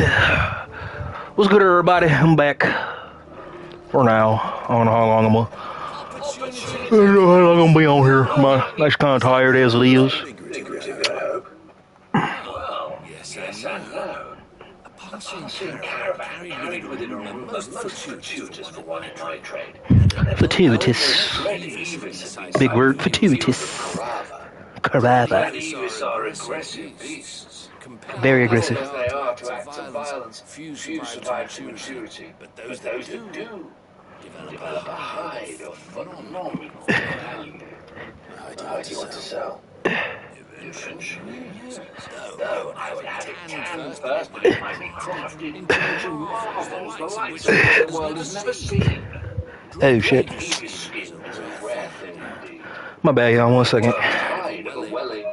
What's good, everybody? I'm back for now. I don't know how long I don't know how long I'm gonna be on here. My next kind of tired as it is. Yes and no. A passing caravan carried with it a rumor most fortuitous for one in my trade. Fortuitous. Big word, fortuitous. Carava. Thieves are aggressive beasts. Very aggressive. As they are to acts of violence, few survive to maturity. But those that do develop a hide of phenomenal value. How do you want to sell? Eventually, yes. Though I would have it tanned first, but it might be crafted into marvels, the likes of which the world has never seen. Oh shit. Eagle skin is a rare thing indeed. My bad, y'all. 1 second. Hide of a welling.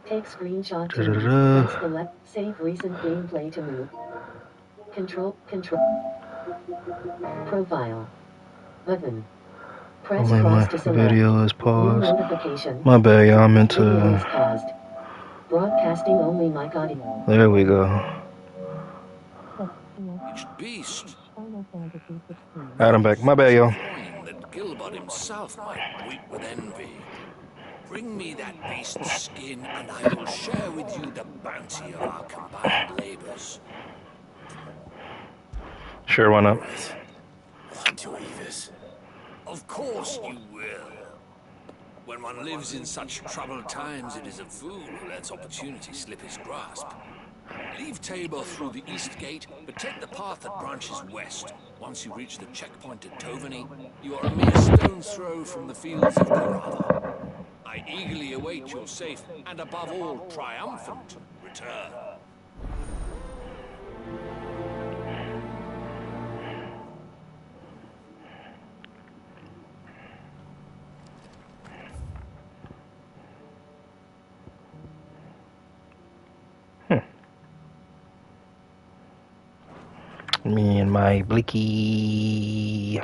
Take screenshot to press the left, save recent gameplay to move. Control, profile, button. Press cross to select. Video is paused. New notification. My bad, y'all. I meant Video is to. paused. Broadcasting only mic audio. There we go. Beast. Alright, I'm back. My bad, y'all. That Gilbert himself might weep with envy. Bring me that beast's skin, and I will share with you the bounty of our combined labors. Sure, why not? To Evis. Of course you will. When one lives in such troubled times, it is a fool who lets opportunity slip his grasp. Leave Tabor through the east gate, but take the path that branches west. Once you reach the checkpoint at Tovany, you are a mere stone's throw from the fields of Carava. I eagerly await your safe, and above all, triumphant return. Me and my blicky.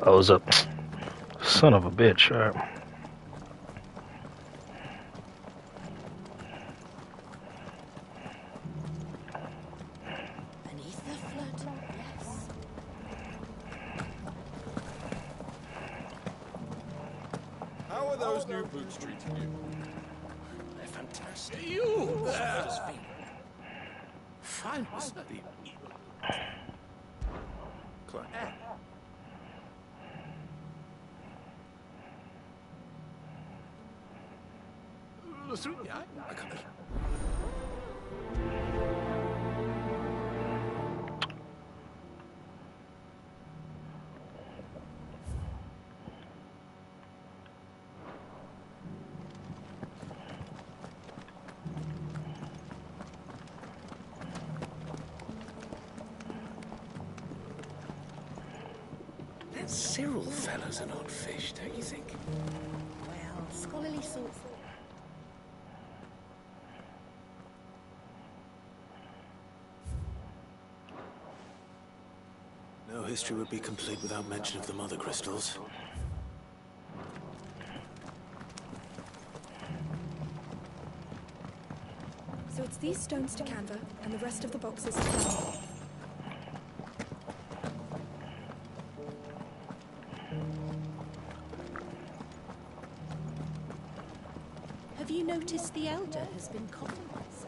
I was up. Son of a bitch, alright. How are those new boots treating you? They're fantastic. You there! Fine, Steve. Claire. I got it. That Cyril fellow's an odd fish, don't you think? Well, scholarly sorts. No history would be complete without mention of the mother crystals. So it's these stones to Canva, and the rest of the boxes to Canva. Have you noticed the Elder has been compromised?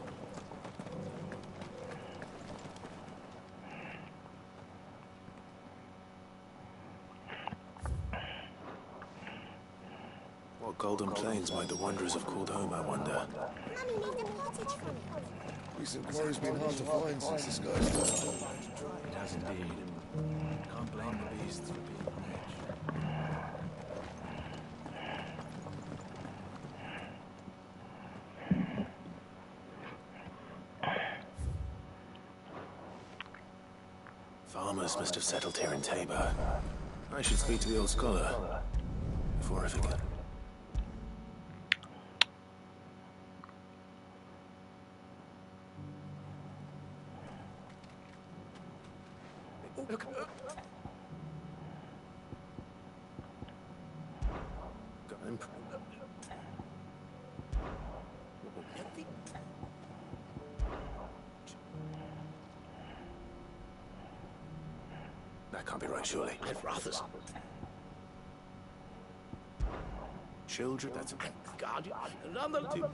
What golden plains might the Wanderers have called home, I wonder? Mummy made the pottage from it. Recent quarry's been hard to find since the sky started. It has indeed. Can't blame the beasts for being on edge. Farmers must have settled here in Tabor. I should speak to the old scholar before I forget. Look. That can't be right, surely. Brothers. Children, that's a Guardian. Another two.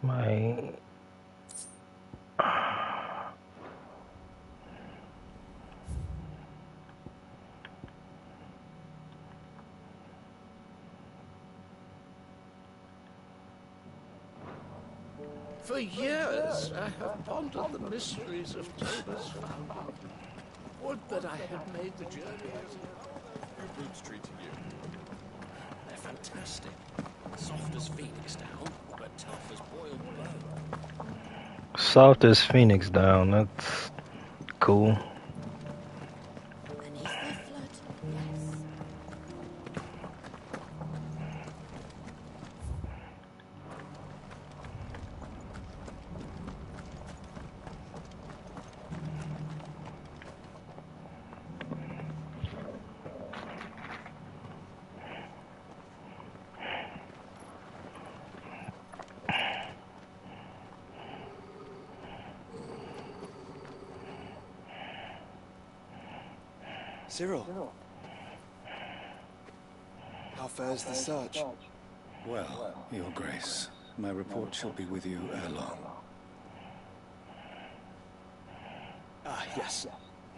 My For years, I have pondered the mysteries of Tabor's founding. Would that I had made the journey. New brutes treating you? They're fantastic. Soft as phoenix down, but tough as boiled bone. soft as Phoenix down. That's cool. Beneath the flood, yes. Cyril, how fares the search? Well, Your Grace, my report shall be with you ere long. Ah, yes.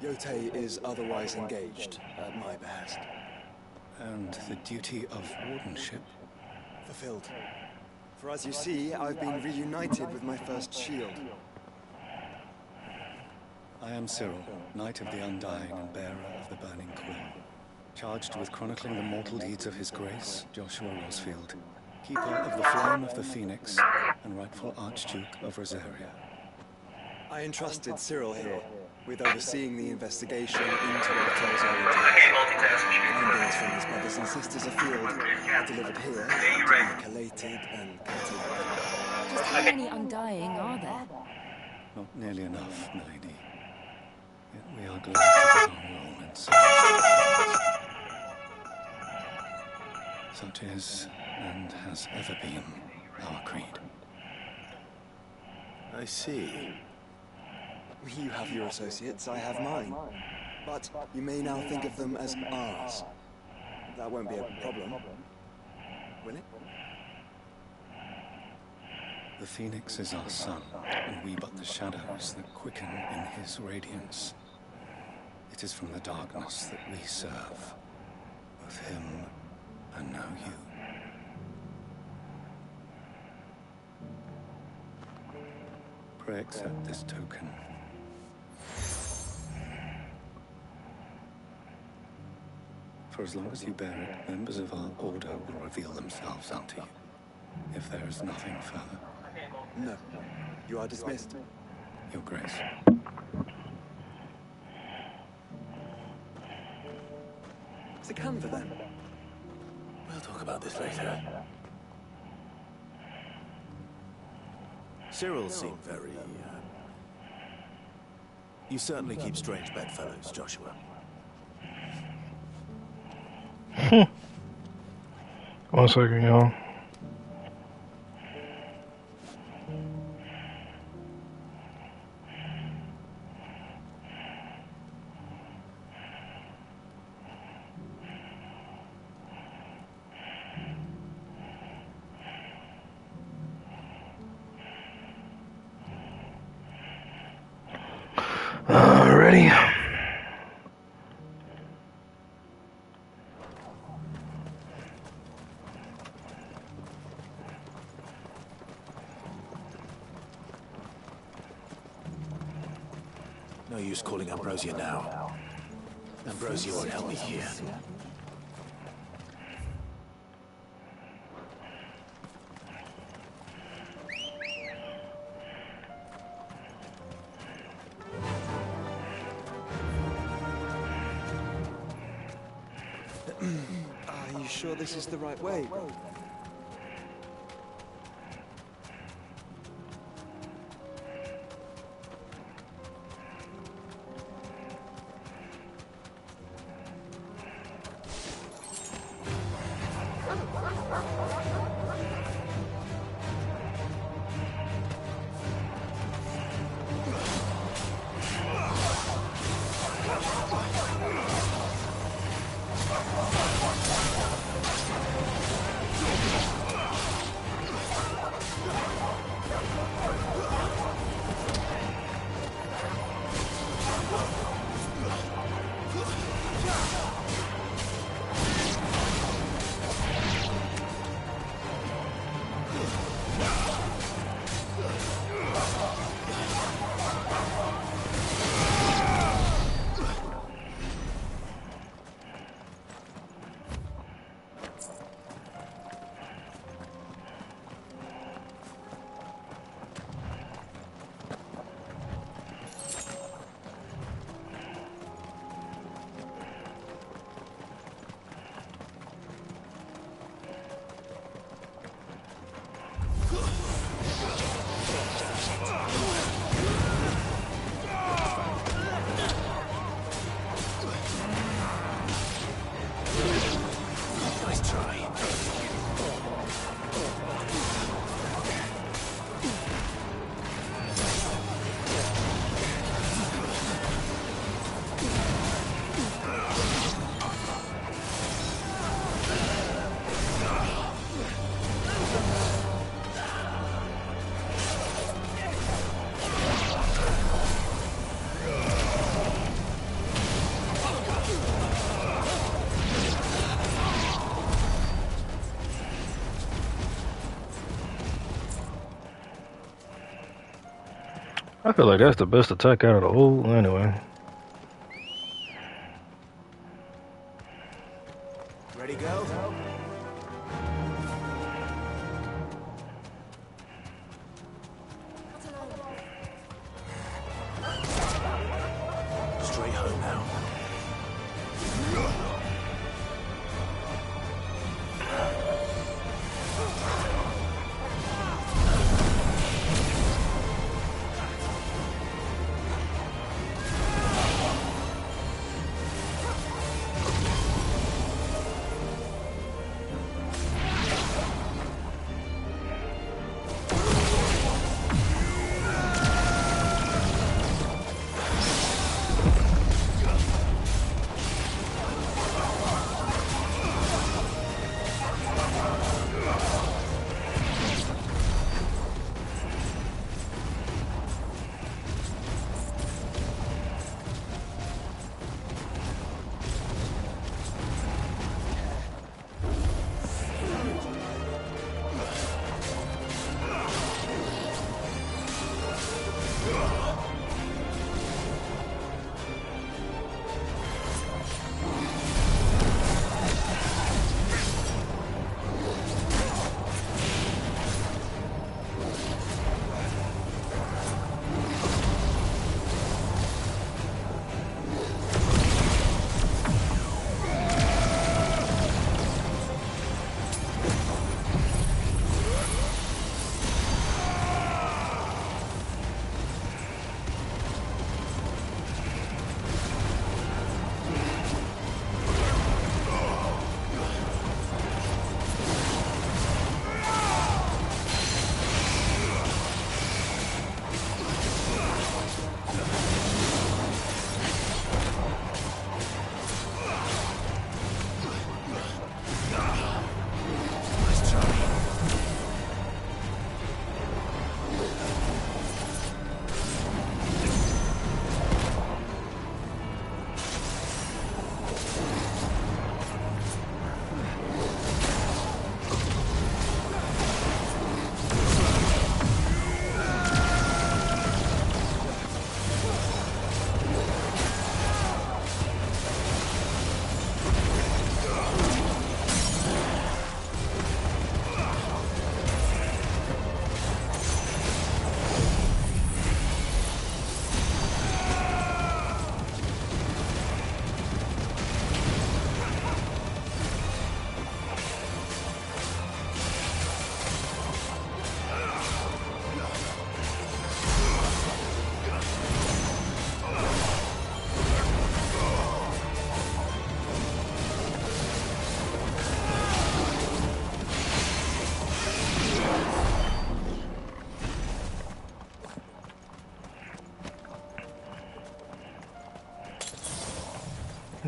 Yotei is otherwise engaged, at my behest. And the duty of wardenship? Fulfilled. For as you see, I've been reunited with my first shield. I am Cyril, Knight of the Undying and bearer of the Burning Quill, charged with chronicling the mortal deeds of His Grace, Joshua Rosfield, keeper of the Flame of the Phoenix and rightful Archduke of Rosaria. I entrusted Cyril here with overseeing the investigation into Otto's origins. Findings from his brothers and sisters afield are delivered here, to be collated and catalogued. Just how many Undying are there? Not nearly enough, milady. Yet we are glad to get on roll in such. Such is, and has ever been, our creed. I see. You have your associates, I have mine. But you may now think of them as ours. That won't be a problem, will it? The Phoenix is our sun, and we but the shadows that quicken in his radiance. It is from the darkness that we serve, both him and now you. Pray accept this token. For as long as you bear it, members of our order will reveal themselves unto you, if there is nothing further. No. You are dismissed. Your Grace. It's a Canva then. We'll talk about this later. Cyril seemed very, You certainly keep strange bedfellows, Joshua. One second, y'all. Ready? No use calling Ambrosia now. Ambrosia won't help me here. Are you sure this is the right way? I feel like that's the best attack out of the whole anyway. Ready, go? Straight home now.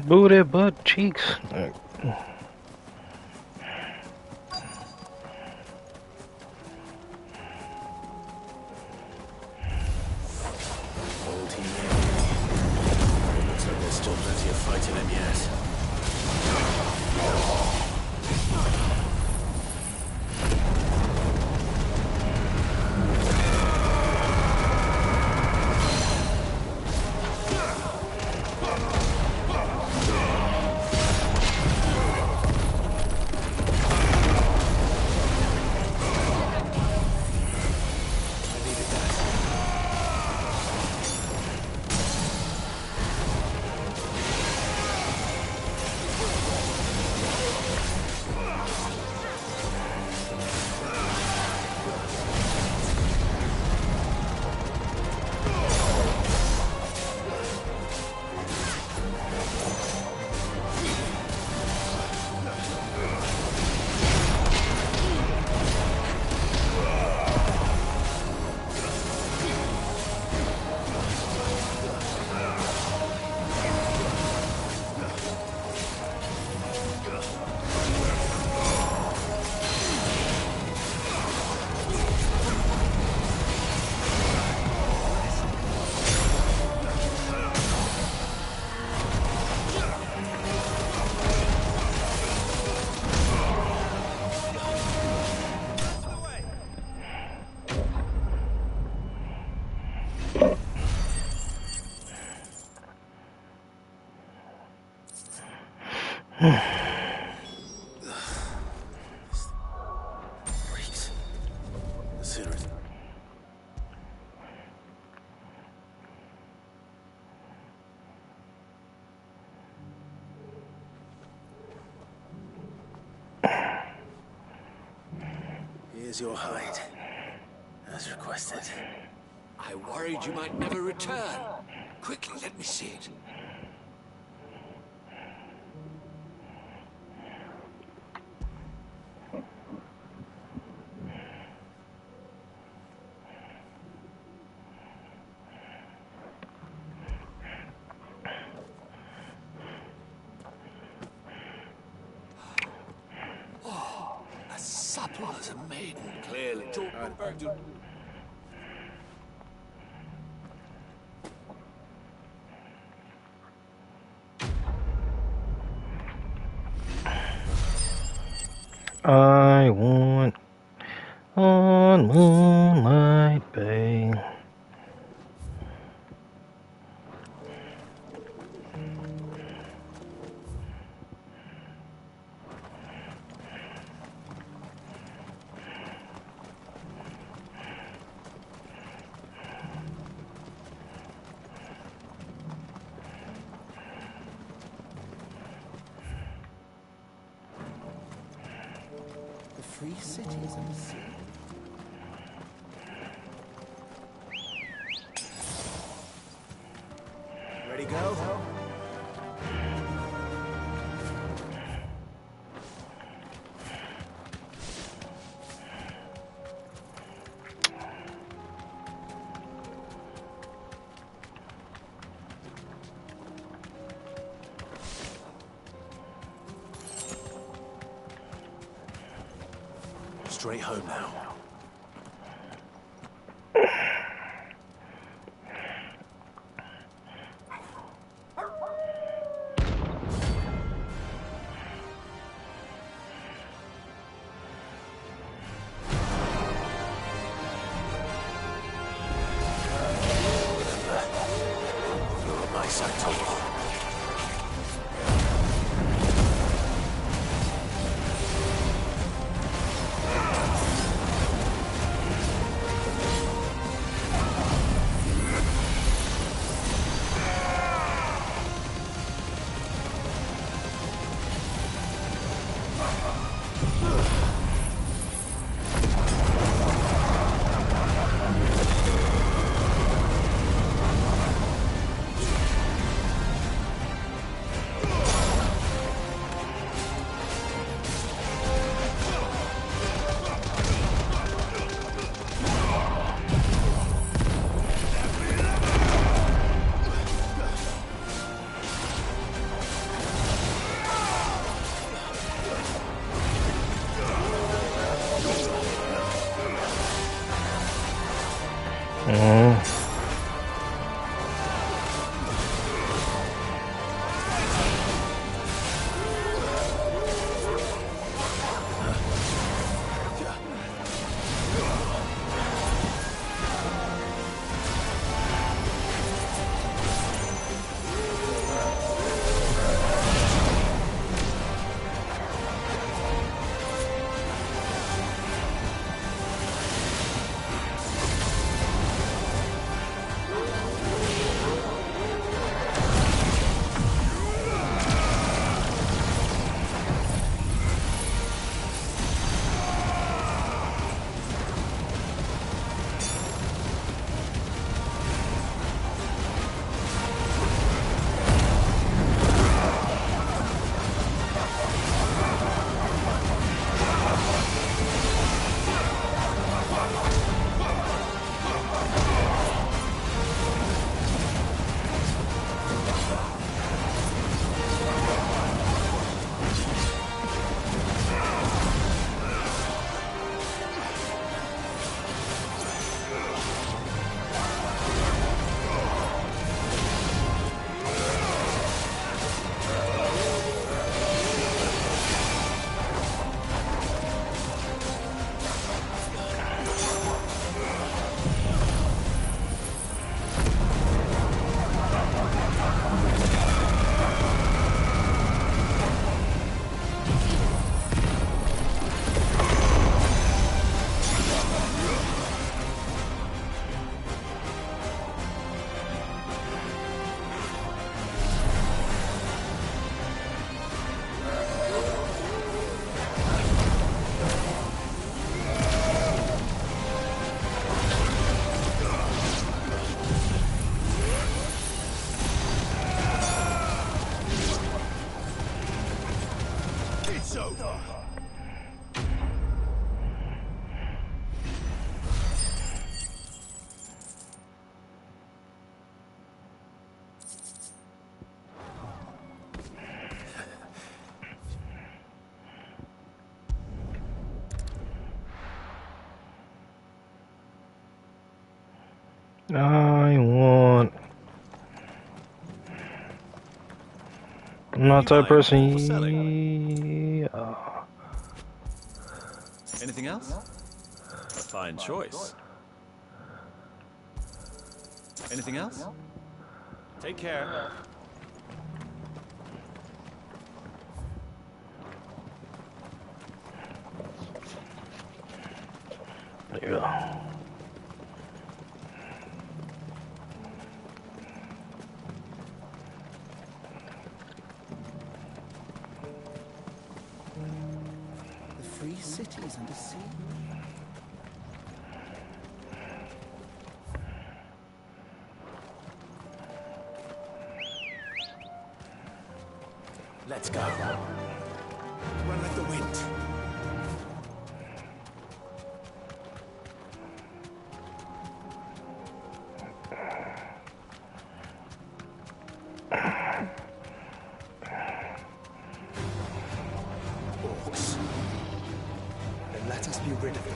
Booty, butt, cheeks. Whole team here. Looks like there's still plenty of fight in him yet. Freaks. Consider it. Here's your hide, as requested. I worried you might never return. Quickly, let me see it. Oh, as supple as a maiden, clearly. I want on Moonlight Bay. The free cities and the sea. Ready, go? Straight home now. You're on my side, Tom. I'm not that person. Anything else? A fine choice. Anything else? Take care. There you go. Free cities under sea. Let's go. Run like the wind. Orcs. Then let us be rid of them.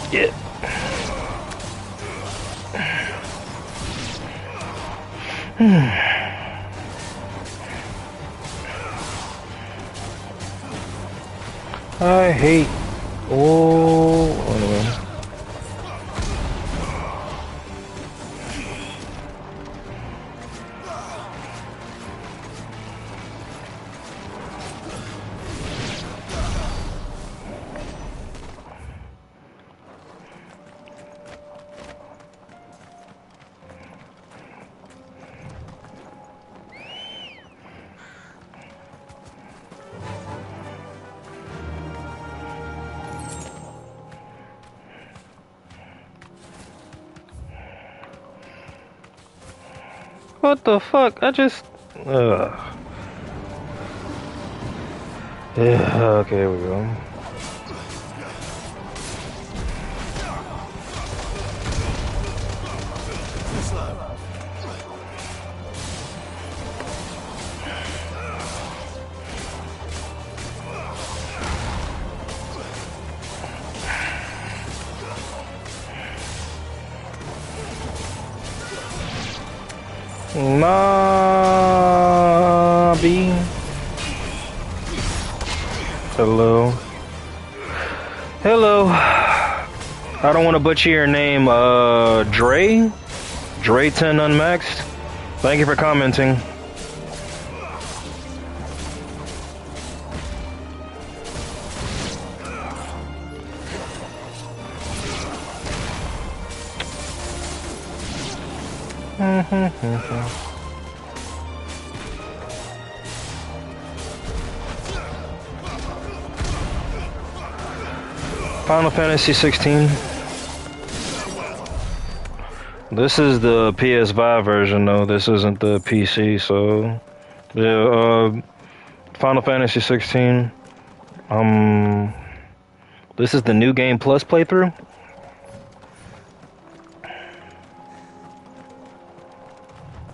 Yeah. I hate. Oh, anyway. What the fuck? I just... Yeah, okay, here we go. Nobby. Hello. Hello. I don't want to butcher your name, Dre? Dre10 Unmaxed? Thank you for commenting. Final Fantasy 16. This is the PS5 version, though. This isn't the PC, so yeah. Final Fantasy 16. This is the New Game Plus playthrough.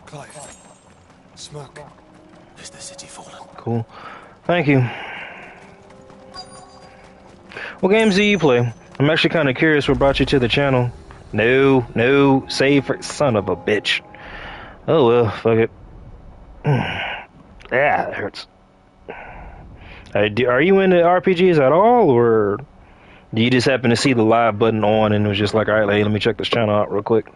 Clive, smoke. Is the city fallen? Cool. Thank you. What games do you play? I'm actually kind of curious what brought you to the channel. No, save for son of a bitch. Oh well, fuck it. Yeah, it hurts. Are you into RPGs at all, or do you just happen to see the live button on and it was just like, all right, hey, let me check this channel out real quick?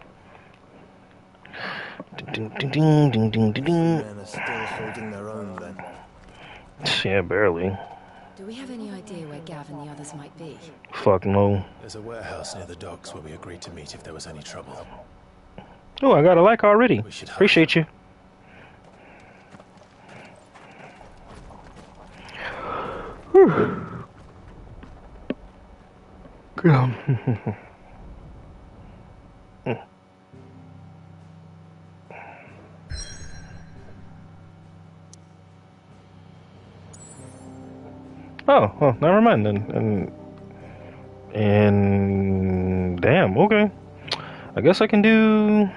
Men are still holding their own then. Yeah, barely. Do we have any idea where Gav and the others might be? Fuck no. There's a warehouse near the docks where we agreed to meet if there was any trouble. Oh, I got a like already. Appreciate you. Whew. Good. Oh, well, never mind then. And damn, okay. I guess I can do.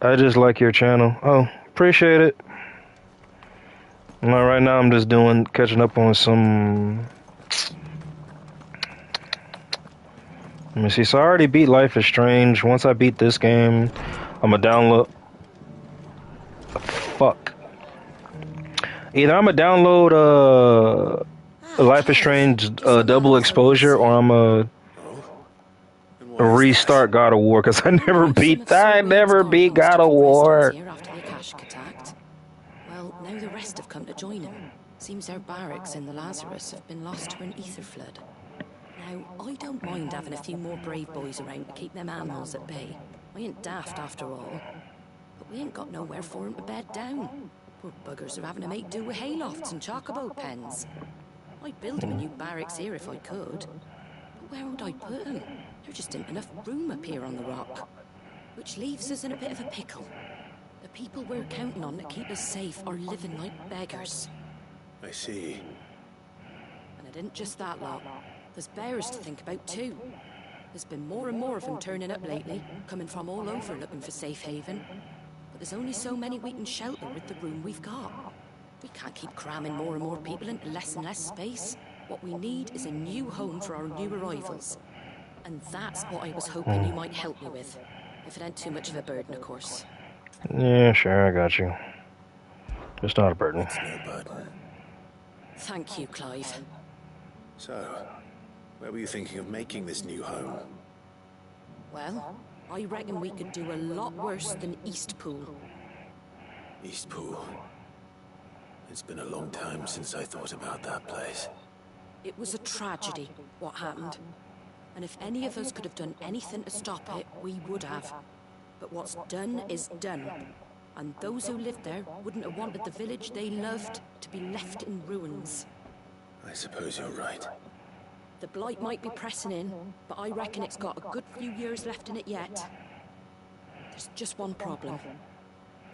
I just like your channel. Oh, appreciate it. Well, right now I'm just catching up on some. Let me see. So I already beat Life is Strange. Once I beat this game, I'm gonna download. Fuck. Either I'm gonna download Life is Strange Double Exposure, or I'm gonna restart God of War, because I never beat God of War. Well, now the rest have come to join him. Seems our barracks in the Lazarus have been lost to an ether flood. Now, I don't mind having a few more brave boys around to keep them animals at bay. I ain't daft after all. But we ain't got nowhere for them to bed down. Poor buggers are having to make do with haylofts and chocobo pens. I'd build them a new barracks here if I could. But where would I put them? There just isn't enough room up here on the rock. Which leaves us in a bit of a pickle. The people we're counting on to keep us safe are living like beggars. I see. And it isn't just that lot. There's bears to think about too. There's been more and more of them turning up lately, coming from all over looking for safe haven. But there's only so many we can shelter with the room we've got. We can't keep cramming more and more people into less and less space. What we need is a new home for our new arrivals. And that's what I was hoping you might help me with. If it ain't too much of a burden, of course. Yeah, sure, I got you. It's not a burden. It's no burden. Thank you, Clive. So, where were you thinking of making this new home? Well, I reckon we could do a lot worse than Eastpool. Eastpool. It's been a long time since I thought about that place. It was a tragedy, what happened. And if any of us could have done anything to stop it, we would have. But what's done is done. And those who lived there wouldn't have wanted the village they loved to be left in ruins. I suppose you're right. The blight might be pressing in, but I reckon it's got a good few years left in it yet. There's just one problem.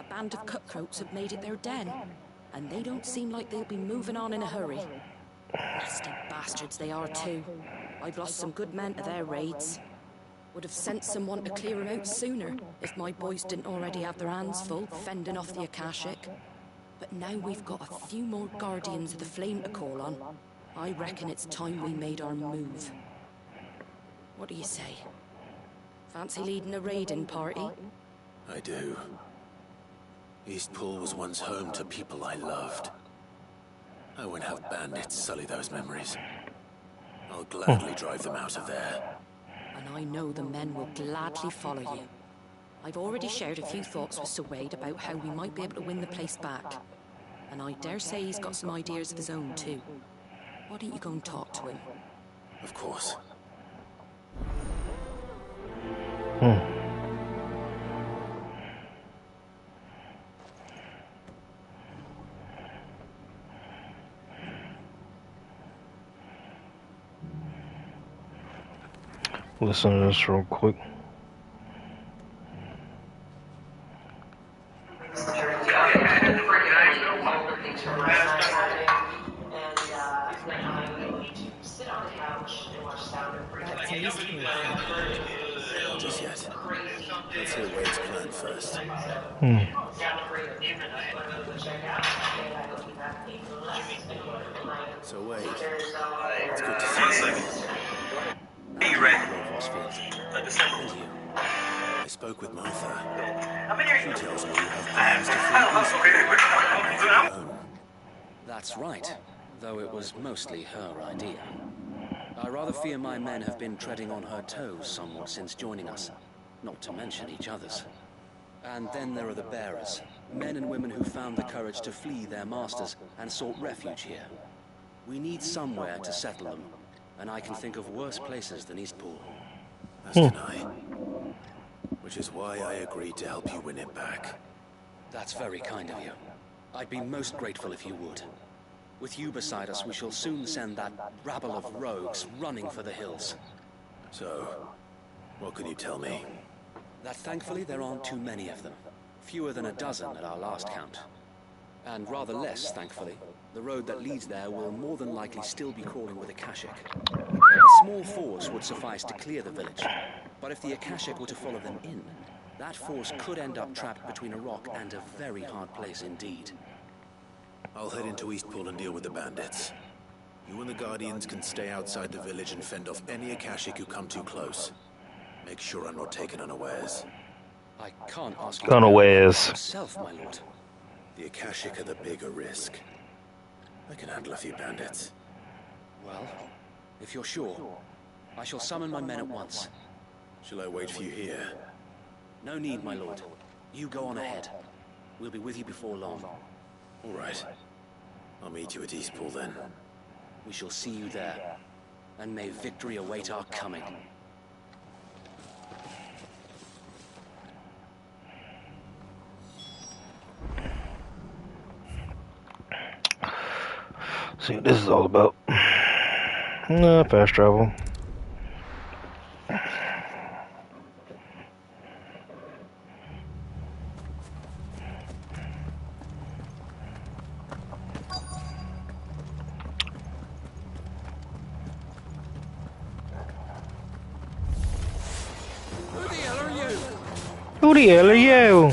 A band of cutthroats have made it their den, and they don't seem like they'll be moving on in a hurry. Nasty bastards they are too. I've lost some good men to their raids. Would have sent someone to clear them out sooner if my boys didn't already have their hands full fending off the Akashic. But now we've got a few more Guardians of the Flame to call on. I reckon it's time we made our move. What do you say? Fancy leading a raiding party? I do. Eastpool was once home to people I loved. I won't have bandits sully those memories. I'll gladly drive them out of there. And I know the men will gladly follow you. I've already shared a few thoughts with Sir Wade about how we might be able to win the place back. And I dare say he's got some ideas of his own too. Why don't you go and talk to him? Of course. Listen to this real quick. Just yet. Let's hear Wade's plan first. So Wade, it's good to see you. Be ready. And you. I spoke with Martha. She tells me you have plans to free Eastpool. That's right, though it was mostly her idea. I rather fear my men have been treading on her toes somewhat since joining us, not to mention each other's. And then there are the bearers, men and women who found the courage to flee their masters and sought refuge here. We need somewhere to settle them, and I can think of worse places than Eastpool. As can I. Which is why I agreed to help you win it back. That's very kind of you. I'd be most grateful if you would. With you beside us, we shall soon send that rabble of rogues running for the hills. So, what can you tell me? That thankfully there aren't too many of them. Fewer than a dozen at our last count. And rather less, thankfully, the road that leads there will more than likely still be crawling with Akashic. A small force would suffice to clear the village, but if the Akashic were to follow them in, that force could end up trapped between a rock and a very hard place indeed. I'll head into Eastpool and deal with the bandits. You and the Guardians can stay outside the village and fend off any Akashic who come too close. Make sure I'm not taken unawares. I can't ask you unawares. Yourself, my lord. The Akashic are the bigger risk. I can handle a few bandits. Well, if you're sure, I shall summon my men at once. Shall I wait for you here? No need, my lord. You go on ahead. We'll be with you before long. All right. I'll meet you at Eastpool then. We shall see you there. And may victory await our coming. See what this is all about. Fast travel. Who the hell are you?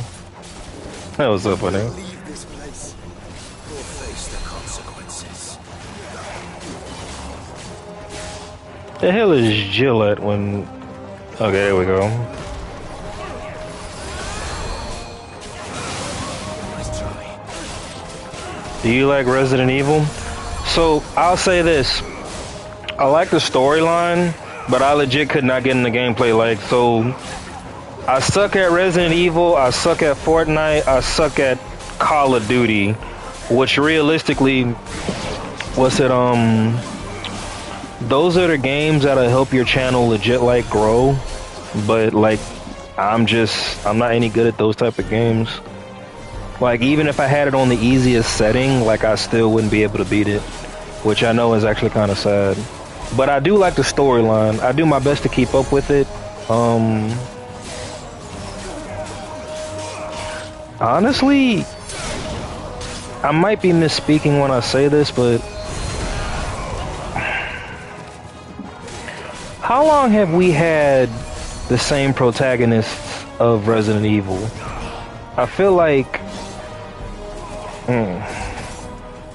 That was so funny. Leave this place or face the consequences. The hell is Gillette when... Okay, there we go. Nice try. Do you like Resident Evil? So, I'll say this. I like the storyline, but I legit could not get in the gameplay. Like, so... I suck at Resident Evil, I suck at Fortnite, I suck at Call of Duty, which realistically, those are the games that'll help your channel legit like grow, but like, I'm not any good at those type of games. Like, even if I had it on the easiest setting, like, I still wouldn't be able to beat it, which I know is actually kind of sad. But I do like the storyline, I do my best to keep up with it. Honestly, I might be misspeaking when I say this, but how long have we had the same protagonists of Resident Evil? I feel like,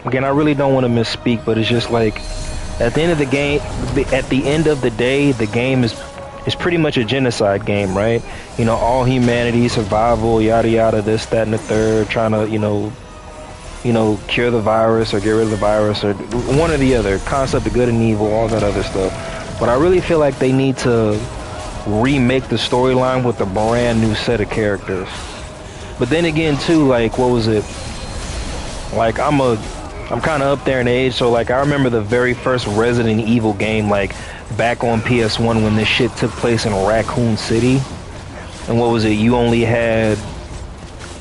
again, I really don't want to misspeak, but it's just like, at the end of the game, at the end of the day, the game is pretty much a genocide game, right? You know, all humanity, survival, yada yada, this, that, and the third, trying to, you know, cure the virus or get rid of the virus or one or the other, concept of good and evil, all that other stuff. But I really feel like they need to remake the storyline with a brand new set of characters. But then again, too, like, what was it? Like, I'm kind of up there in age, so like I remember the very first Resident Evil game, like back on PS1 when this shit took place in Raccoon City. And what was it? You only had,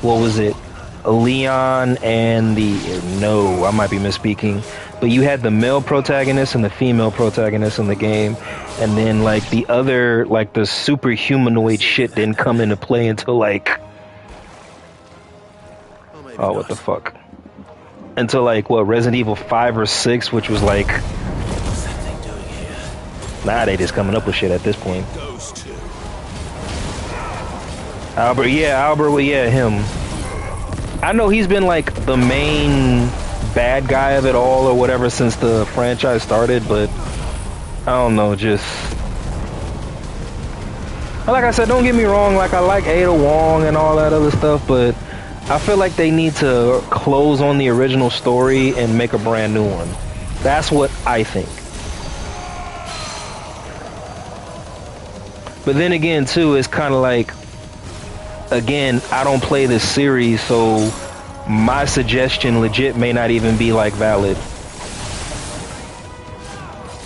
what was it? Leon and no, I might be misspeaking, but you had the male protagonist and the female protagonist in the game, and then like the other, like the super humanoid shit didn't come into play until like, oh, what the fuck? Until like what, Resident Evil 5 or 6, which was like, What's that thing doing here? nah, they just coming up with shit at this point. Albert, yeah, him. I know he's been like the main bad guy of it all or whatever since the franchise started, but I don't know, just like I said, don't get me wrong, like I like Ada Wong and all that other stuff, but I feel like they need to close on the original story and make a brand new one. That's what I think. But then again, too, it's kind of like, again, I don't play this series, so my suggestion legit may not even be like valid.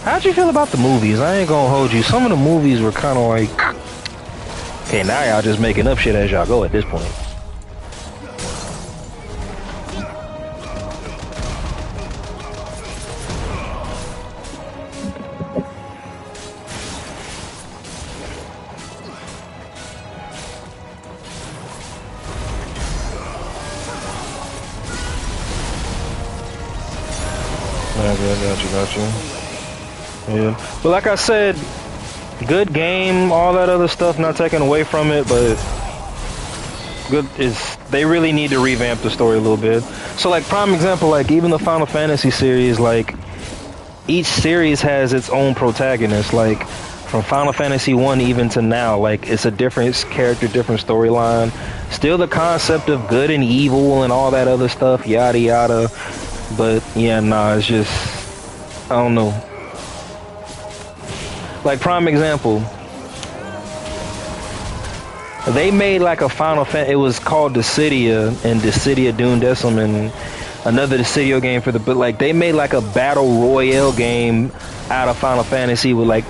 How'd you feel about the movies? I ain't gonna hold you. Some of the movies were kind of like, okay, now y'all just making up shit as y'all go at this point. Got you. Yeah, but like I said, good game, all that other stuff, not taken away from it, but good is they really need to revamp the story a little bit. So like prime example, like even the Final Fantasy series, like each series has its own protagonist. Like from Final Fantasy 1 even to now, like it's a different character, different storyline. Still the concept of good and evil and all that other stuff, yada yada. But yeah, nah, it's just, I don't know. Like prime example, they made like a Final Fantasy, it was called Dissidia and Dissidia Dune Decim and another Dissidia game for the, but like they made like a battle royale game out of Final Fantasy with like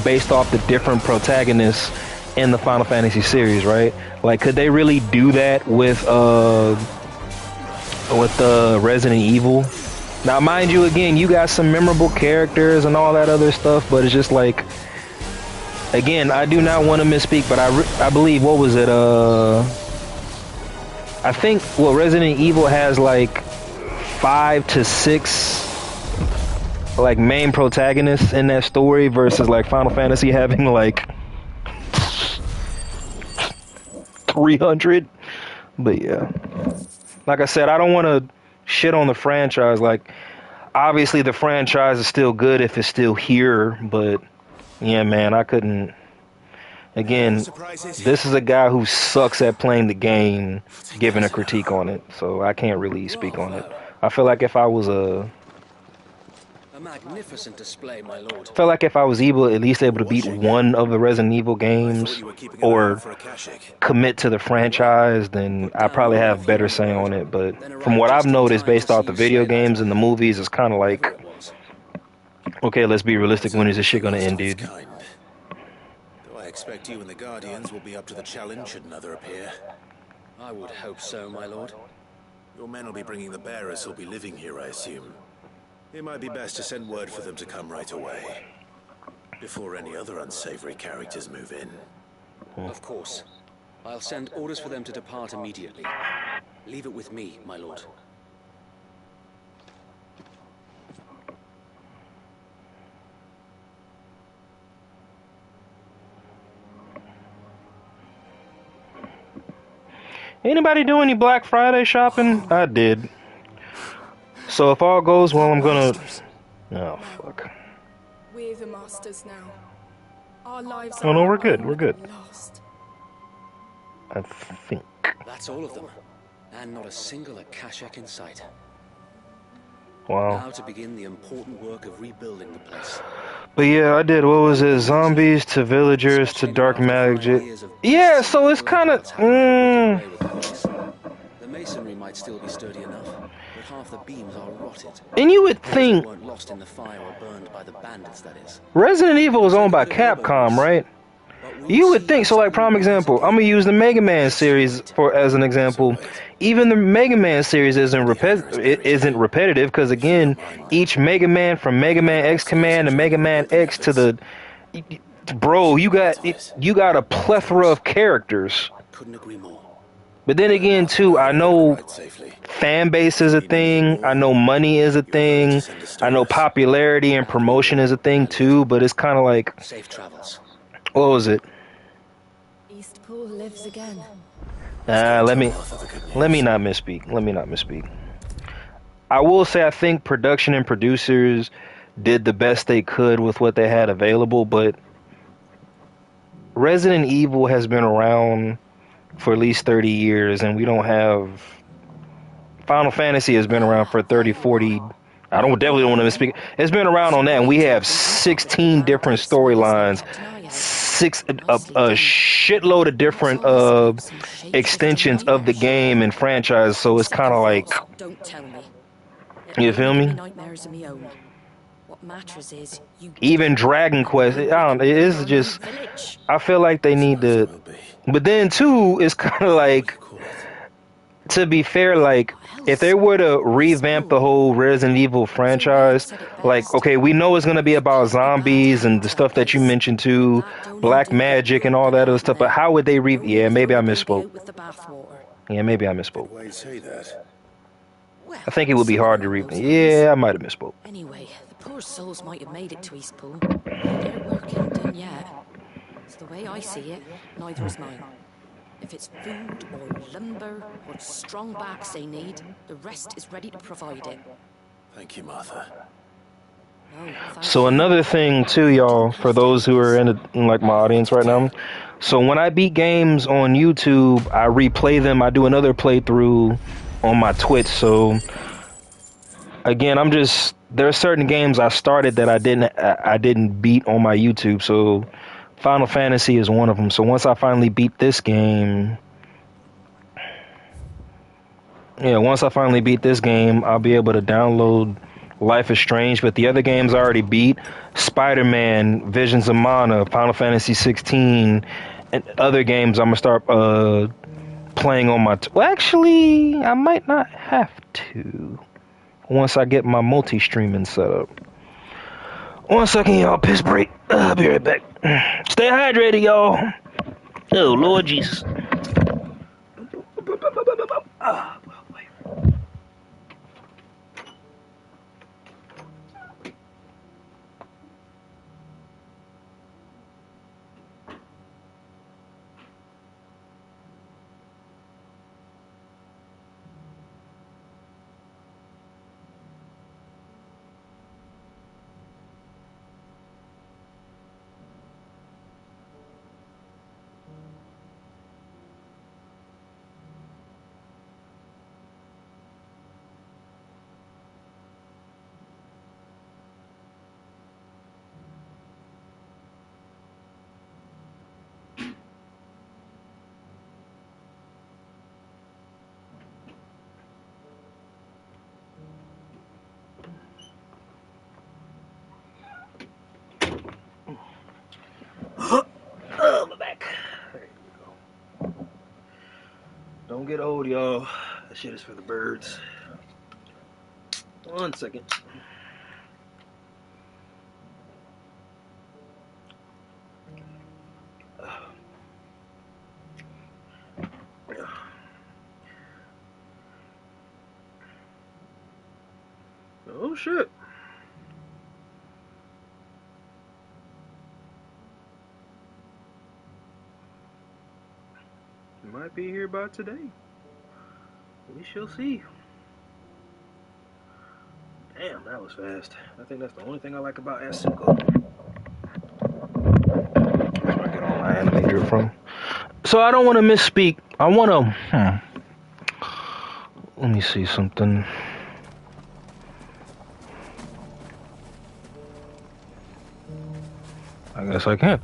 based off the different protagonists in the Final Fantasy series, right? Like could they really do that with Resident Evil? Now, mind you, again, you got some memorable characters and all that other stuff, but it's just like, again, I do not want to misspeak, but I believe, what was it? I think, well, Resident Evil has like 5 to 6 like main protagonists in that story versus like Final Fantasy having like 300. But yeah, like I said, I don't want to shit on the franchise. Like obviously the franchise is still good if it's still here, but yeah, man, I couldn't. Again, this is a guy who sucks at playing the game, giving a critique on it, so I can't really speak on it. I feel like if I was a magnificent display, my lord. I feel like if I was at least able to beat one of the Resident Evil games or commit to the franchise, then I probably have better say on it. But from what I've noticed based off the video games and the movies, it's kind of like, okay, let's be realistic. When is this shit gonna end, dude? Do I expect you and the Guardians will be up to the challenge should another appear? I would hope so, my lord. Your men will be bringing the bearers who'll be living here, I assume. It might be best to send word for them to come right away, before any other unsavory characters move in. Of course. I'll send orders for them to depart immediately. Leave it with me, my lord. Anybody do any Black Friday shopping? I did. So if all goes well, I'm gonna... Oh, fuck. We're the masters now. Our lives Oh, are no, our we're good. own We're good. at last. I think. That's all of them. And not a single Akashak in sight. Wow. Now to begin the important work of rebuilding the place. But yeah, I did. What was it? Zombies to villagers to dark magic. Yeah, so it's kind of... The masonry might still be sturdy enough, but half the beams are rotted. And you would think... Weren't lost in the fire or burned by the bandits, that is. Resident Evil was owned by Capcom, right? You would think, so like prime example, I'm gonna use the Mega Man series as an example. Even the Mega Man series isn't repetitive because again, each Mega Man from Mega Man X Command to Mega Man X to the bro, you got a plethora of characters. Couldn't agree more. But then again, too, I know fan base is a thing. I know money is a thing. I know popularity and promotion is a thing too. But it's kind of like, safe travels. What was it? Eastpool lives again. Let me not misspeak. I will say I think production and producers did the best they could with what they had available, but Resident Evil has been around for at least 30 years, and we don't have... Final Fantasy has been around for 30, 40... I definitely don't want to misspeak. It's been around on that, and we have 16 different storylines, a shitload of different extensions of the game and franchise. So it's kind of like, don't tell me. You feel me? Nightmares of me own. What matters is you. Even Dragon Quest, it is just. I feel like they need to, but then too, it's kind of like. To be fair, like, if they were to revamp the whole Resident Evil franchise, like, okay, we know it's going to be about zombies and the stuff that you mentioned too, black magic and all that other stuff, but how would they yeah, maybe I misspoke. Yeah, maybe I misspoke. Why you say that? I think it would be hard to yeah, I might have misspoke. Anyway, the poor souls might have made it to Eastpool. Their work ain't done yet. It's the way I see it, neither is mine. If it's food or lumber or strong backs they need, the rest is ready to provide it. Thank you, Martha. So another thing too, y'all, for those who are in like my audience right now. So when I beat games on YouTube, I replay them. I do another playthrough on my Twitch. So again, there are certain games I started that I didn't beat on my YouTube. So Final Fantasy is one of them. So once I finally beat this game, I'll be able to download Life is Strange. But the other games I already beat, Spider-Man, Visions of Mana, Final Fantasy 16, and other games I'm going to start playing on my... Well, actually, I might not have to once I get my multi-streaming set up. 1 second, y'all. Piss break. I'll be right back. Stay hydrated, y'all. Oh, Lord Jesus. Oh, my back. There you go. Don't get old, y'all. That shit is for the birds. 1 second. Oh shit. Might be here by today. We shall see. Damn, that was fast. I think that's the only thing I like about Asuko. Where do I get all my anime here from? So I don't want to misspeak. I want to. Let me see something. I guess I can.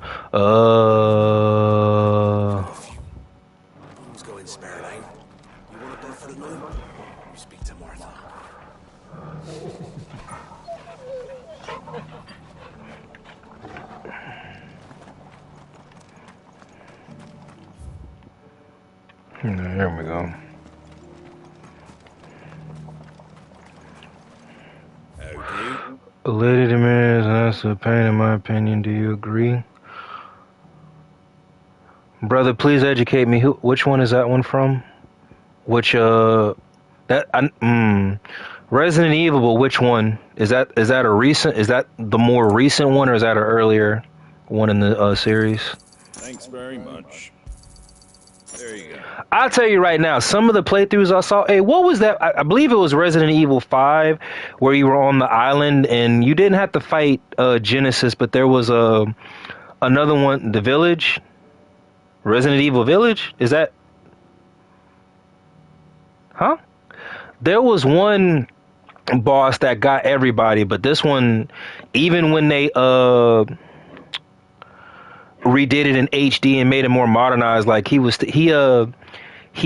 Who's going spare line? You want to go for the moon? You speak to Martha. There we go. Lady demands, and that's a pain in my opinion. Do you agree? Brother, please educate me. Which one is that one from? Which Resident Evil, but which one? Is that a recent, is that the more recent one, or is that an earlier one in the series? Thanks very much. There you go. I'll tell you right now, some of the playthroughs I saw, hey, what was that? I believe it was Resident Evil 5, where you were on the island and you didn't have to fight Genesis, but there was another one, The Village? Resident Evil Village? Is that? Huh? There was one boss that got everybody, but this one, even when they redid it in HD and made it more modernized, like he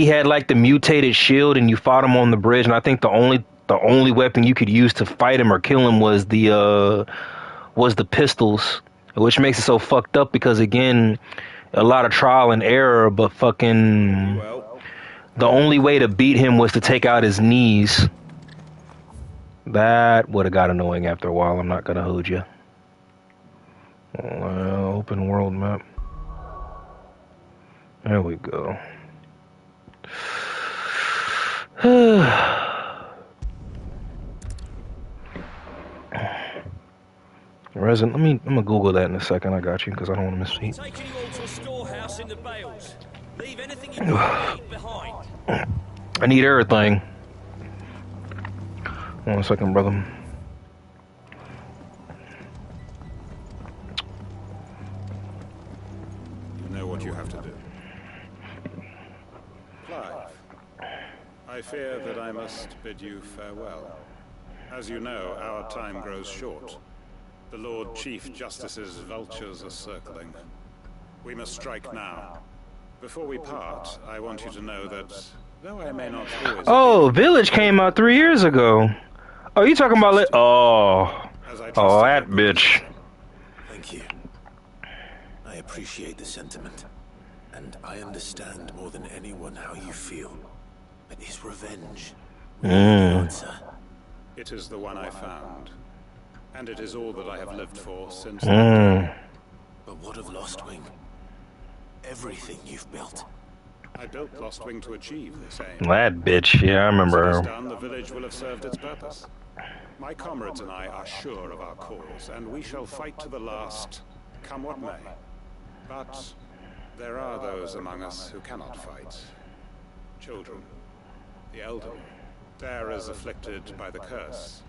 had like the mutated shield, and you fought him on the bridge, and I think the only weapon you could use to fight him or kill him was the pistols, which makes it so fucked up because, again, a lot of trial and error, but fucking the only way to beat him was to take out his knees. That would have got annoying after a while, I'm not gonna hold you. Open world map. There we go. Resident, I'm gonna Google that in a second. I got you because I don't want to misspeak. Taking you all to a storehouse in the Bales. Leave anything you need behind. I need everything. 1 second, brother. You know what you have to do. Clive, I fear that I must bid you farewell. As you know, our time grows short. The Lord Chief Justice's vultures are circling. We must strike now. Before we part, I want you to know that, though I may not always... Oh, Village came out 3 years ago. Oh, you talking about... Oh, that bitch. Thank you. I appreciate the sentiment. And I understand more than anyone how you feel. But is revenge really the answer? It is the one I found. And it is all that I have lived for since... But what of Lostwing? Everything you've built. I built Lostwing to achieve this aim. That bitch, yeah, I remember her. Done, the village will have served its purpose. My comrades and I are sure of our cause, and we shall fight to the last, come what may. But there are those among us who cannot fight. Children, the elderly, bearers afflicted by the curse.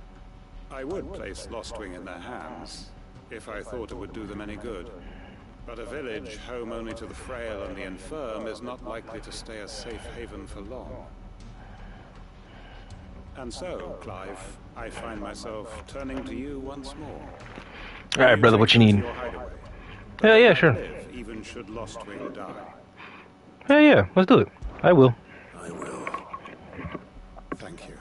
I would place Lostwing in their hands, if I thought it would do them any good. But a village home only to the frail and the infirm is not likely to stay a safe haven for long. And so, Clive, I find myself turning to you once more. Alright, brother, what you need? Hell yeah, sure. Even should Lostwing die. Hell yeah, let's do it. I will. I will. Thank you.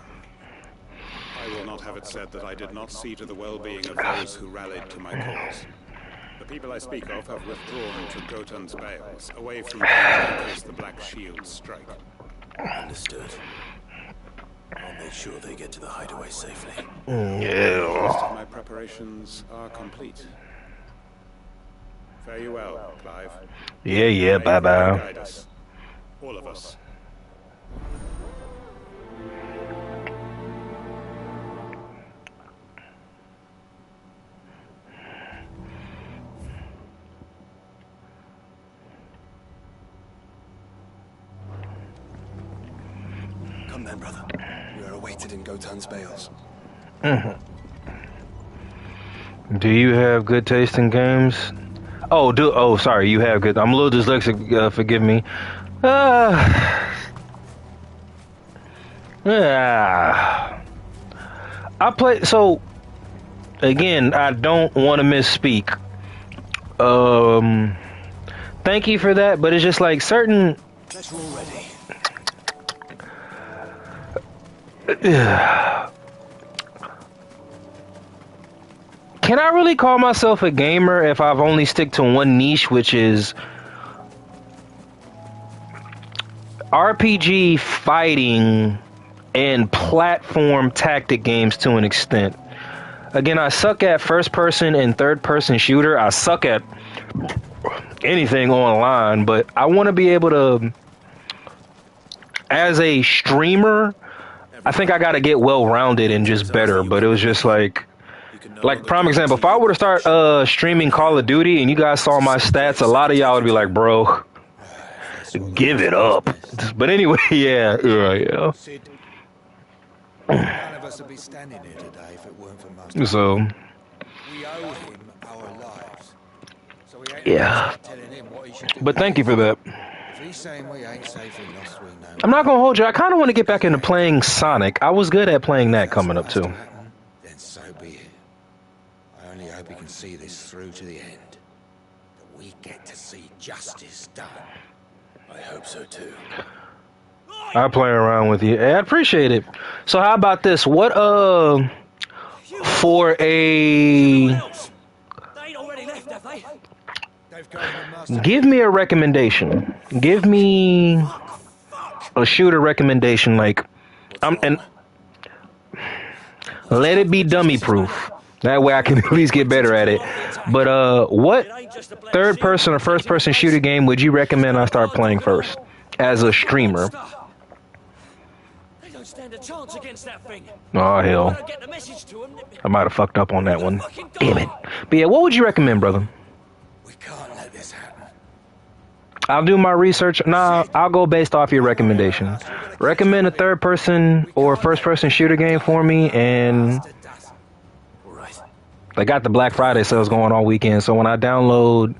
I will not have it said that I did not see to the well-being of those who rallied to my cause. The people I speak of have withdrawn to Gotan's Bales, away from danger in case the Black Shields strike. Understood. I'll make sure they get to the hideaway safely. Most of my preparations are complete. Fare you well, Clive. Yeah, bye-bye. Guide us. All of us. Come then, brother. We are awaited in Gotan's bales. Do you have good taste in games? Oh, sorry, you have good. I'm a little dyslexic. Forgive me. Yeah. I play. So again, I don't want to misspeak. Thank you for that, but it's just like certain. Let's roll ready. Can I really call myself a gamer if I've only stick to one niche, which is RPG fighting and platform tactic games to an extent? Again, I suck at first person and third person shooter. I suck at anything online, but I want to be able to, as a streamer, I think I got to get well rounded and just better. But it was just like prime example, if I were to start streaming Call of Duty and you guys saw my stats, a lot of y'all would be like, bro, give it up. But anyway, yeah. None of us would be standing here today if it weren't for Master. So We owe him our lives. So we ain't yeah. telling him what he should do. But thank you for that. If he's saying we ain't safe in lost, we know. I'm not gonna hold you. I kind of want to get back into playing Sonic. I was good at playing that coming up too. Then so be it. I only hope we can see this through to the end. That we get to see justice done. I hope so too. I play around with you. I appreciate it. So how about this? What for a give me a recommendation. Give me a shooter recommendation. Like and let it be dummy proof. That way I can at least get better at it. But what third person or first person shooter game would you recommend I start playing first as a streamer? Stand a chance against that thing. Oh hell. I might have fucked up on that one. Damn it. But yeah, what would you recommend, brother? We can't let this happen. I'll do my research. Nah, I'll go based off your recommendation. Recommend a third person or first person shooter game for me, and they got the Black Friday sales going all weekend, so when I download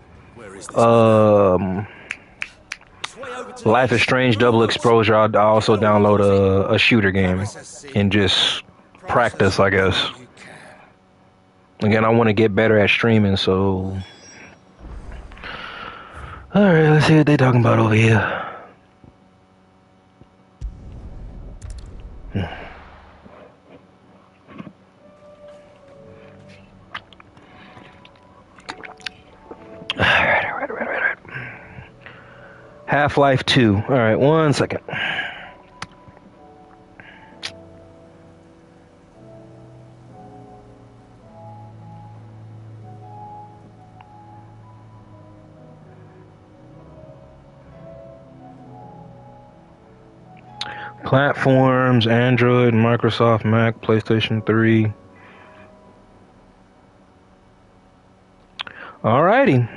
Life is Strange Double Exposure, I'll also download a shooter game and just practice, I guess. Again, I want to get better at streaming, so... Alright, let's see what they're talking about over here. Alright. Half-Life 2. Alright, 1 second. Platforms, Android, Microsoft, Mac, PlayStation 3. Alrighty.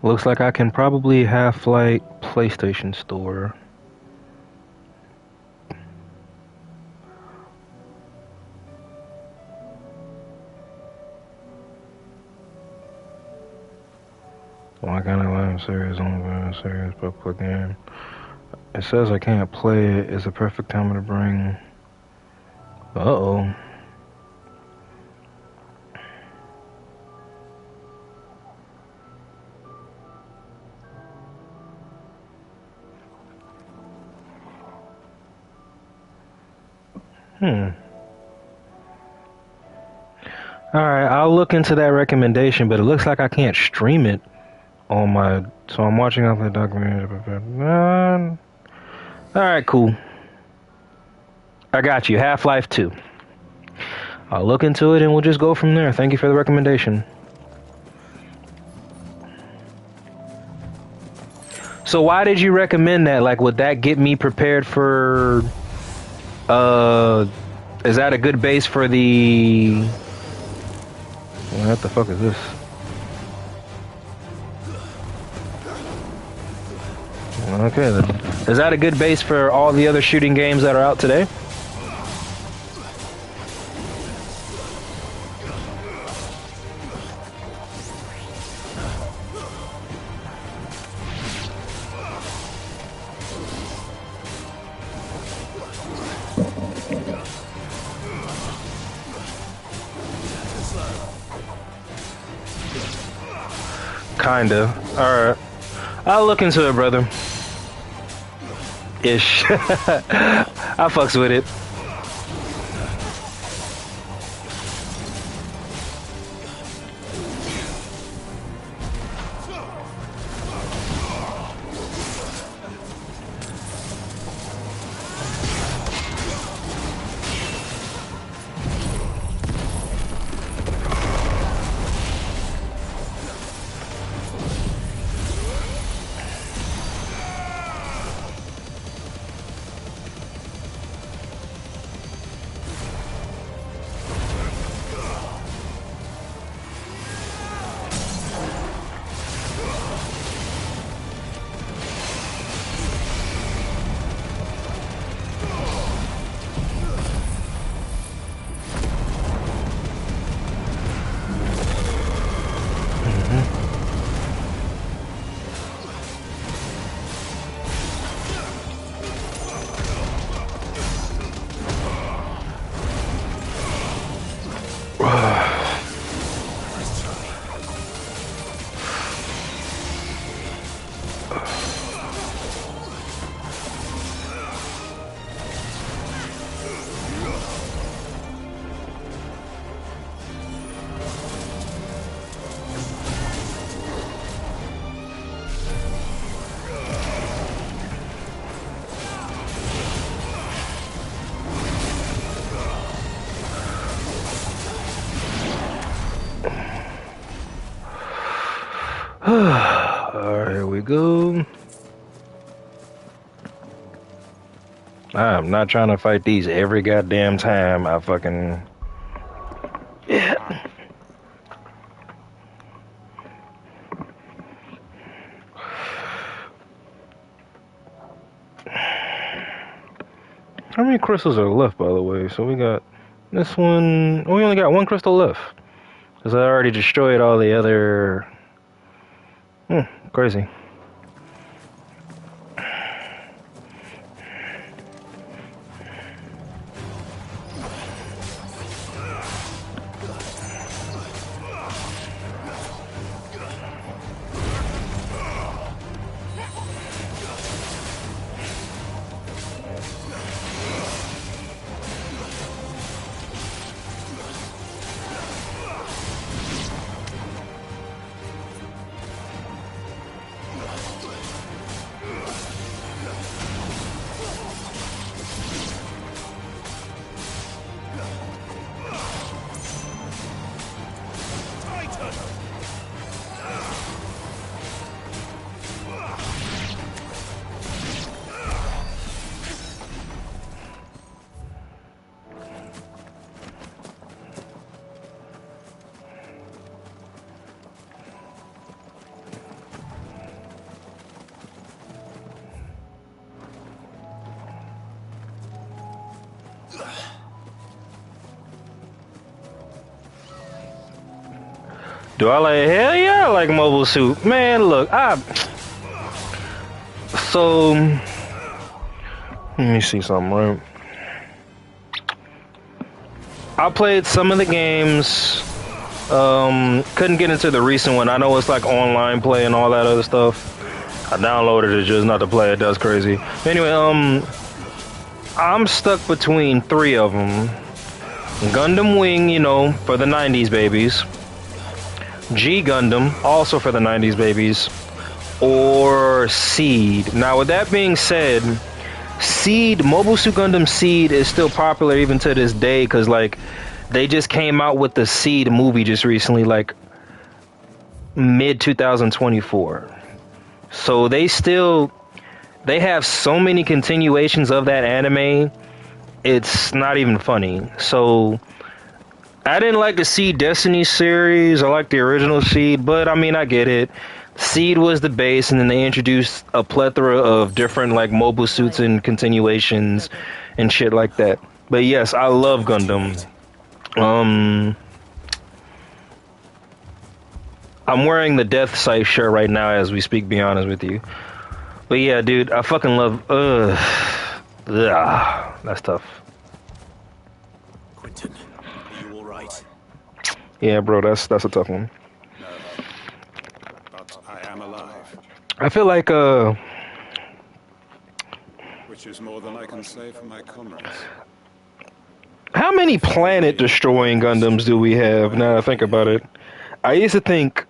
Looks like I can probably Half-Life PlayStation Store. Why can't I live series on the series public game? It says I can't play it. It's a perfect time to bring. Uh-oh. Alright, I'll look into that recommendation, but it looks like I can't stream it on my... So I'm watching off the documentary. Alright, cool. I got you. Half-Life 2. I'll look into it and we'll just go from there. Thank you for the recommendation. So why did you recommend that? Like, would that get me prepared for... is that a good base for the... What the fuck is this? Okay, then. Is that a good base for all the other shooting games that are out today? Kinda. Alright. I'll look into it, brother. Ish. I fucks with it. Alright, here we go. I'm not trying to fight these every goddamn time I fucking... Yeah. How many crystals are left, by the way? So we got this one... We only got one crystal left. Because I already destroyed all the other... crazy. Do I like, hell yeah, I like Mobile Suit. Man, look, so, let me see something, right? I played some of the games, couldn't get into the recent one. I know it's like online play and all that other stuff. I downloaded it just not to play it, that's crazy. Anyway, I'm stuck between three of them. Gundam Wing, you know, for the 90s babies. G Gundam, also for the 90s babies, or Seed. Now, with that being said, Seed, Mobile Suit Gundam Seed is still popular even to this day because, like, they just came out with the Seed movie just recently, like, mid-2024. So they have so many continuations of that anime, it's not even funny. So... I didn't like the Seed Destiny series. I like the original Seed, but I mean, I get it. Seed was the base, and then they introduced a plethora of different like mobile suits and continuations and shit like that. But yes, I love Gundam. I'm wearing the Death Sight shirt right now as we speak, be honest with you. But yeah, dude, I fucking love that's tough. Quentin, are you alright? Yeah, bro, that's a tough one. No. But I am alive. I feel like Which is more than I can say for my comrades. how many planet destroying Gundams do we have now that I think about it? I used to think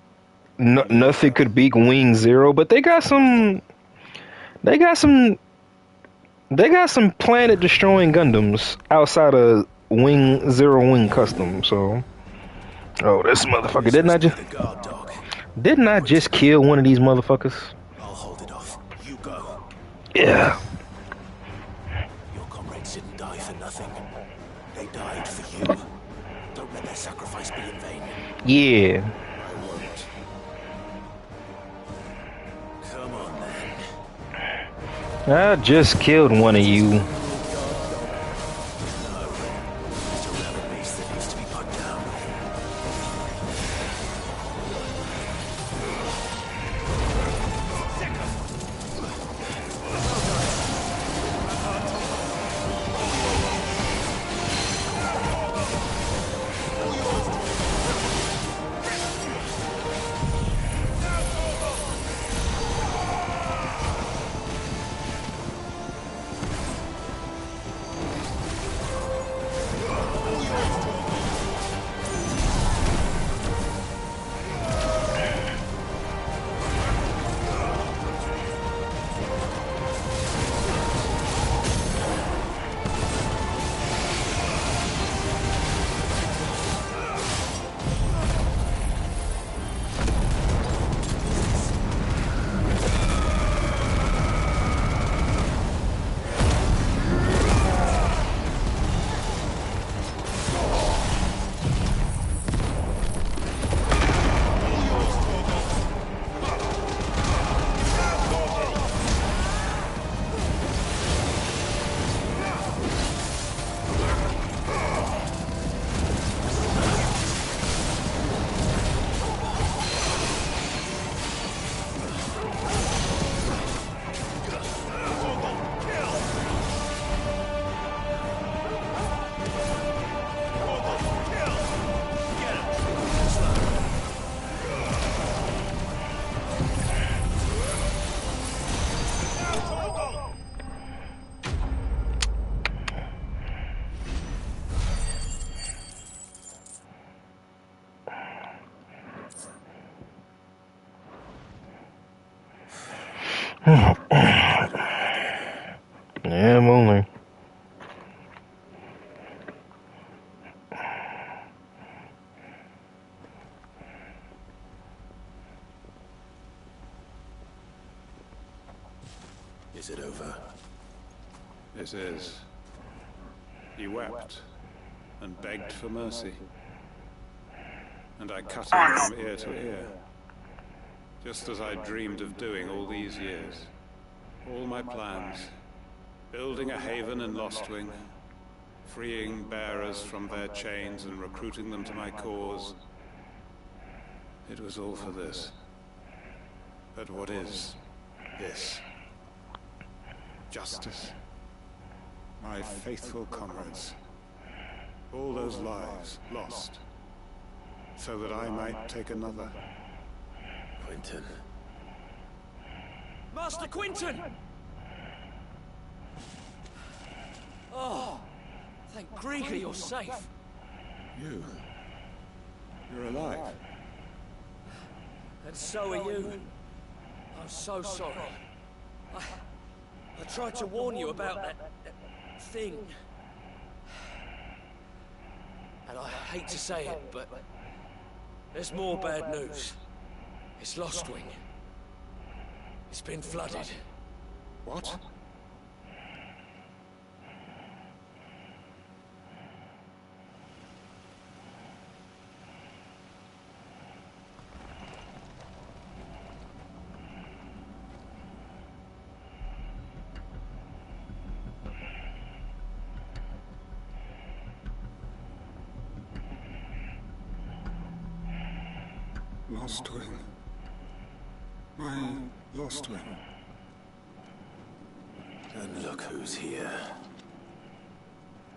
nothing could beat Wing Zero, but they got some planet destroying Gundams outside of Wing Zero Wing Custom. So, oh, this motherfucker didn't I just kill one of these motherfuckers? I'll hold it off. You go. Yeah. Your comrades didn't die for nothing. They died for you. Don't let their sacrifice be in vain. Yeah. I won't. Come on then. I just killed one of you. Yeah, I'm only. Is it over? It is. He wept and begged for mercy. And I cut him from ear to ear. Just as I dreamed of doing all these years. All my plans. Building a haven in Lostwing. Freeing bearers from their chains and recruiting them to my cause. It was all for this. But what is this? Justice. My faithful comrades. All those lives lost. So that I might take another. Quentin. Master Quinton! Oh, thank Grieger you're safe. You're alive. And so are you. I'm so sorry. I tried to warn you about that thing. And I hate to say it, but there's more bad news. It's Lostwing. It's been flooded. What? Lost Wing. My Lost Wing. And look who's here.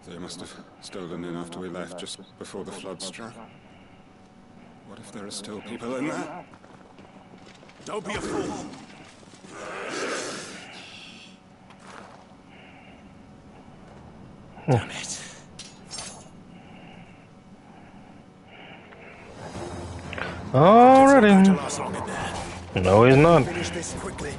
They must have stolen in after we left, just before the flood struck. What if there are still people in there? Don't be a fool! Damn it. Alrighty. No, he's not. Finish this quickly.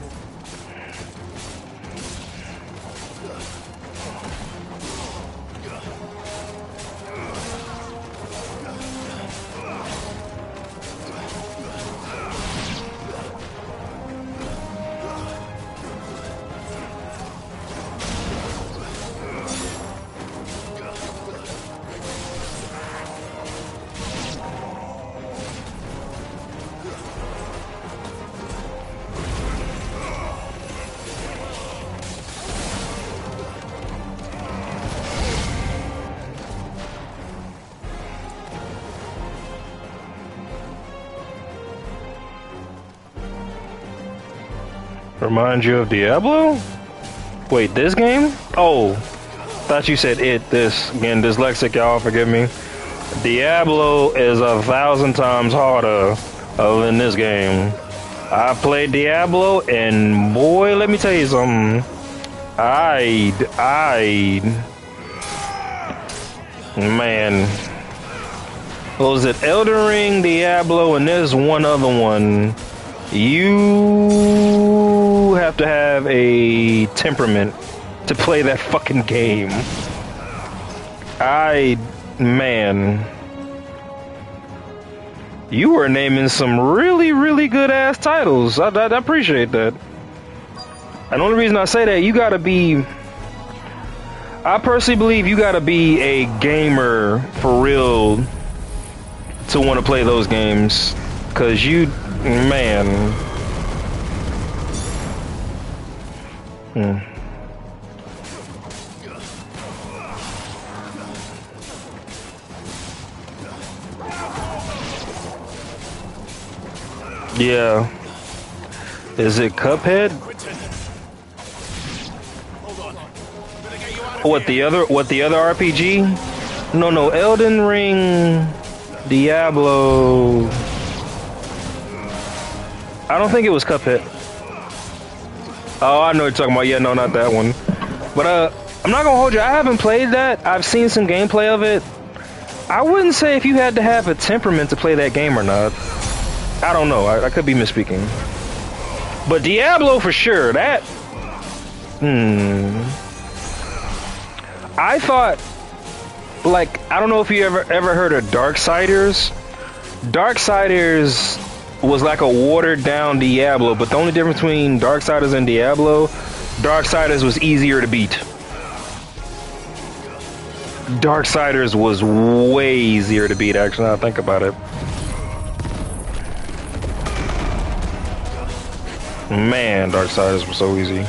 Remind you of Diablo? Wait, this game? Oh, thought you said it. This. Again, dyslexic, y'all, forgive me. Diablo is 1,000 times harder than this game. I played Diablo, and boy, let me tell you something. Man. What was it? Elden Ring, Diablo, and there's one other one. You have to have a temperament to play that fucking game. Man. You were naming some really, really good ass titles. I appreciate that. And the only reason I say that, you gotta be... I personally believe you gotta be a gamer for real to want to play those games. Cause you... Man. Yeah. Is it Cuphead? What the other RPG? No, Elden Ring, Diablo. I don't think it was Cuphead. Oh, I know what you're talking about. Yeah, no, not that one. But I'm not gonna hold you. I haven't played that. I've seen some gameplay of it. I wouldn't say if you had to have a temperament to play that game or not. I don't know. I could be misspeaking. But Diablo for sure. That. I thought, like, I don't know if you ever heard of Darksiders. Darksiders was like a watered down Diablo, but the only difference between Darksiders and Diablo, Darksiders was easier to beat. Darksiders was way easier to beat, actually, now I think about it. Man, Darksiders was so easy.